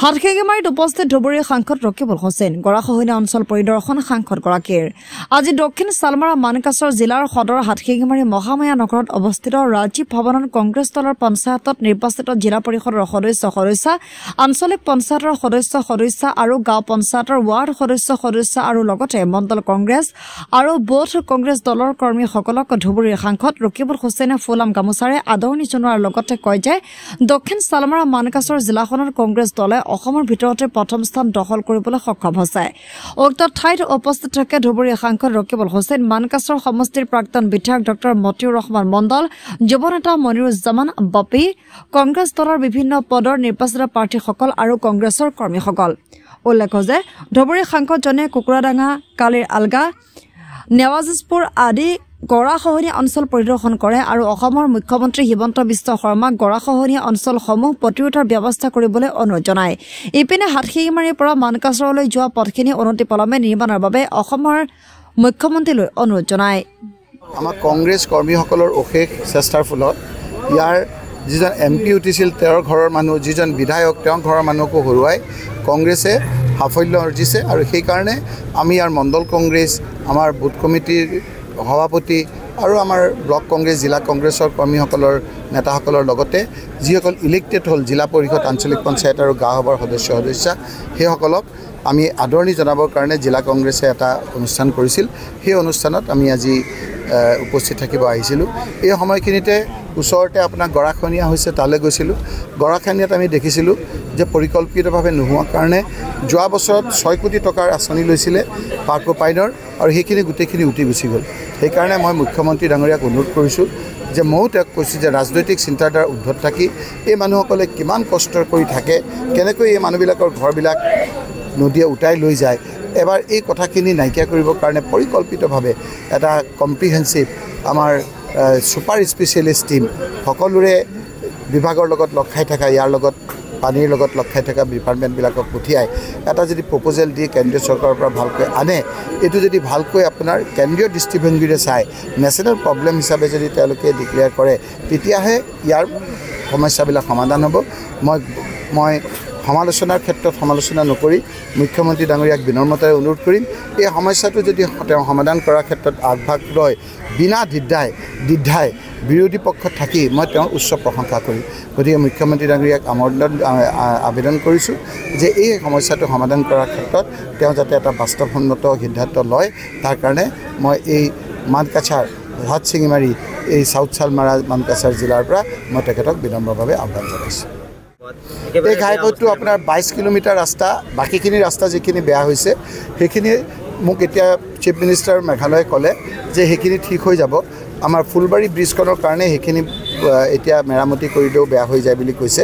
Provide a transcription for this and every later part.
হাটশিঙিমাৰীত উপস্থিত ধুবুৰীৰ সাংসদ ৰকিবুল হুছেইন গৰাখহনীয়া অঞ্চল পৰিদৰ্শন সাংসদগৰাকীৰ আজি দক্ষিণ শালমাৰা মানকাছৰ জিলাৰ সদৰ হাটশিঙিমাৰী মহামায়া নগৰত অৱস্থিত ৰাজীৱ ভৱনত কংগ্ৰেছ দলৰ পঞ্চায়তত নিৰ্বাচিত জিলা পৰিষদৰ সদস্য আঞ্চলিক পঞ্চায়তৰ সদস্য আৰু গাঁও পঞ্চায়তৰ ৱাৰ্ড সদস্য আৰু লগতে মণ্ডল কংগ্ৰেছ আৰু বুথ কংগ্ৰেছ দলৰ কৰ্মীসকলক ধুবুৰীৰ সাংসদ ৰকিবুল হুছেইনে ফুলাম গামোচাৰে আদৰণি জনোৱাৰ লগতে কয় যে দক্ষিণ শালমাৰা মানকাছৰ জিলাখনত কংগ্ৰেছ দলে অসমৰ ভিতৰতে প্ৰথম স্থান দখল কৰিবলৈ সক্ষম হৈছে। উক্ত ঠাইত উপস্থিত থাকে ধুবুৰীৰ সাংসদ ৰকিবুল হুছেইন, মানকাছৰ সমষ্টিৰ প্ৰাক্তন বিধায়ক ডক্টৰ মতিউৰ ৰহমান মণ্ডল, যুৱ নেতা মনিৰুজ্জামান বাপী, কংগ্ৰেছ দলৰ বিভিন্ন পদৰ নিৰ্বাচিত প্ৰাৰ্থীসকল আৰু কংগ্ৰেছৰ কৰ্মীসকল। উল্লেখ্য যে ধুবুৰীৰ সাংসদজনে কুকুৰাডাঙা, কালিৰ আলগা, নেৱাজিজপুৰ আদি গৰাখহনীয়া অঞ্চল পৰিদৰ্শন কৰে আৰু অসমৰ মুখ্যমন্ত্ৰী হিমন্ত বিশ্ব শৰ্মাক গৰাখহনীয়া অঞ্চলসমূহ প্ৰতিৰোধৰ ব্যৱস্থা কৰিবলৈ অনুৰোধ জনায়। ইপিনে হাটশিঙিমাৰীৰ পৰা মানকাছৰলৈ যোৱা পথখিনি অনতিপলমে নিৰ্মাণৰ বাবে অসমৰ মুখ্যমন্ত্ৰীলৈ অনুৰোধ জনায়। আমাৰ কংগ্ৰেছ কৰ্মীসকলৰ অশেষ চেষ্টাৰ ফলত ইয়াৰ যিজন MP উঠিছিল তেওঁৰ ঘৰৰ মানুহ, যিজন বিধায়ক তেওঁৰ ঘৰৰ মানুহকো হৰুৱাই কংগ্ৰেছে সাফল্য অৰ্জিছে আৰু সেইকাৰণে আমি ইয়াৰ মণ্ডল কংগ্ৰেছ, আমাৰ বুথ কমিটিৰ সভাপতি আৰু আমাৰ ব্লক কংগ্ৰেছ, জিলা কংগ্ৰেছৰ কৰ্মীসকলৰ নেতাসকলৰ লগতে যিসকল ইলেক্টেড হ'ল জিলা পৰিষদ, আঞ্চলিক পঞ্চায়ত আৰু গাঁও সভাৰ সদস্য সেইসকলক আমি আদৰণি জনাবৰ কাৰণে জিলা কংগ্ৰেছে এটা অনুষ্ঠান কৰিছিল। সেই অনুষ্ঠানত আমি আজি উপস্থিত থাকিব আহিছিলোঁ। এই সময়খিনিতে ওচৰতে আপোনাৰ গৰাখহনীয়া হৈছে, তালৈ গৈছিলোঁ। গৰাখহনীয়াত আমি দেখিছিলোঁ যে পৰিকল্পিতভাৱে নোহোৱাৰ কাৰণে যোৱা বছৰত 6 কোটি টকাৰ আঁচনি লৈছিলে পাৰ্কোপাইনৰ আৰু সেইখিনি গোটেইখিনি উঠি গুচি গ'ল। সেইকাৰণে মই মুখ্যমন্ত্ৰী ডাঙৰীয়াক অনুৰোধ কৰিছোঁ যে ময়ো তেওঁক কৈছোঁ যে ৰাজনৈতিক চিন্তাধাৰাৰ ঊৰ্ধত থাকি এই মানুহসকলে কিমান কষ্ট কৰি থাকে, কেনেকৈ এই মানুহবিলাকৰ ঘৰবিলাক নদীয়ে উটাই লৈ যায়, এবাৰ এই কথাখিনি নাইকিয়া কৰিবৰ কাৰণে পৰিকল্পিতভাৱে এটা কম্প্ৰিহেনচিভ আমাৰ ছুপাৰ স্পেচিয়েলিষ্ট টীম সকলোৰে বিভাগৰ লগত লগ খাই থকা, ইয়াৰ লগত পানীৰ লগত লগ খাই থকা ডিপাৰ্টমেণ্টবিলাকক পঠিয়াই এটা যদি প্ৰপ'জেল দি কেন্দ্ৰীয় চৰকাৰৰ পৰা ভালকৈ আনে, এইটো যদি ভালকৈ আপোনাৰ কেন্দ্ৰীয় দৃষ্টিভংগীৰে চাই নেশ্যনেল প্ৰব্লেম হিচাপে যদি তেওঁলোকে ডিক্লেয়াৰ কৰে, তেতিয়াহে ইয়াৰ সমস্যাবিলাক সমাধান হ'ব। মই সমালোচনাৰ ক্ষেত্ৰত সমালোচনা নকৰি মুখ্যমন্ত্ৰী ডাঙৰীয়াক বিনম্ৰতাৰে অনুৰোধ কৰিম, এই সমস্যাটো যদি তেওঁ সমাধান কৰাৰ ক্ষেত্ৰত আগভাগ লয় বিনা দ্বিধাই বিৰোধী পক্ষত থাকি মই তেওঁৰ উচ্চ প্ৰশংসা কৰিম। গতিকে মুখ্যমন্ত্ৰী ডাঙৰীয়াক আবেদন কৰিছোঁ যে এই সমস্যাটো সমাধান কৰাৰ ক্ষেত্ৰত তেওঁ যাতে এটা বাস্তৱসন্মত সিদ্ধান্ত লয়, তাৰ কাৰণে মই এই মানকাছাৰ হাটশিঙিমাৰী এই চাউথ শালমাৰা মানকাছাৰ জিলাৰ পৰা মই তেখেতক বিনম্ৰভাৱে আহ্বান জনাইছোঁ। এই ঘাইপথটো আপোনাৰ 22 কিলোমিটাৰ ৰাস্তা, বাকীখিনি ৰাস্তা যিখিনি বেয়া হৈছে সেইখিনি মোক এতিয়া চিফ মিনিষ্টাৰ মেঘালয়ে ক'লে যে সেইখিনি ঠিক হৈ যাব। আমাৰ ফুলবাৰী ব্ৰিজখনৰ কাৰণে সেইখিনি এতিয়া মেৰামতি কৰিলেও বেয়া হৈ যায় বুলি কৈছে।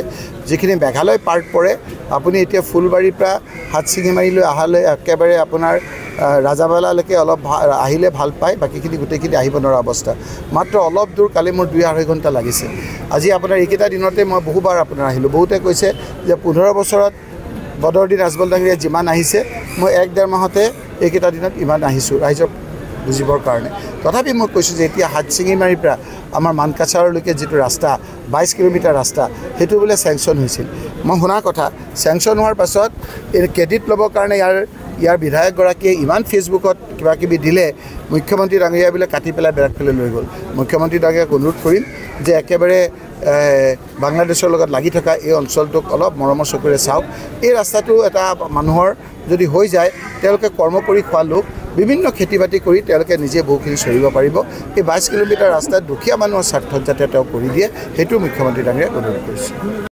যিখিনি মেঘালয় পাৰ্ট পৰে, আপুনি এতিয়া ফুলবাৰীৰ পৰা হাটশিঙিমাৰীলৈ অহালৈ একেবাৰে আপোনাৰ ৰাজাবালালৈকে অলপ আহিলে ভাল পায়, বাকীখিনি গোটেইখিনি আহিব নোৱাৰা অৱস্থা। মাত্ৰ অলপ দূৰ কালি মোৰ 2-2.5 ঘণ্টা লাগিছে। আজি আপোনাৰ এইকেইটা দিনতে মই বহুবাৰ আপোনাৰ আহিলোঁ। বহুতে কৈছে যে 15 বছৰত বদৰুদ্দিন আজমল ডাঙৰীয়া যিমান আহিছে, মই 1-1.5 মাহতে এইকেইটা দিনত ইমান আহিছোঁ ৰাইজক বুজিবৰ কাৰণে। তথাপি মই কৈছোঁ যে এতিয়া হাটশিঙিমাৰীৰ পৰা আমাৰ মানকাছাৰলৈকে যিটো ৰাস্তা 22 কিলোমিটাৰ ৰাস্তা, সেইটো বোলে চেংচন হৈছিল। মই শুনা কথা, চেংচন হোৱাৰ পাছত এই ক্ৰেডিট ল'বৰ কাৰণে ইয়াৰ বিধায়কগৰাকীয়ে ইমান ফেচবুকত কিবাকিবি দিলে, মুখ্যমন্ত্ৰী ডাঙৰীয়া বোলে কাটি পেলাই বেলেগ ফালে লৈ গ'ল। মুখ্যমন্ত্ৰী ডাঙৰীয়াক অনুৰোধ কৰিম যে একেবাৰে বাংলাদেশৰ লগত লাগি থকা এই অঞ্চলটোক অলপ মৰমৰ চকুৰে চাওক। এই ৰাস্তাটো এটা মানুহৰ যদি হৈ যায়, তেওঁলোকে কৰ্ম কৰি খোৱা লোক, বিভিন্ন খেতি বাতি কৰি তেওঁলোকে নিজে বহুখিনি চলিব পাৰিব। এই 22 কিলোমিটাৰ ৰাস্তাত দুখীয়া মানুহৰ স্বাৰ্থত যাতে তেওঁ কৰি দিয়ে, সেইটো মুখ্যমন্ত্ৰী ডাঙৰীয়াক অনুৰোধ কৰিছোঁ।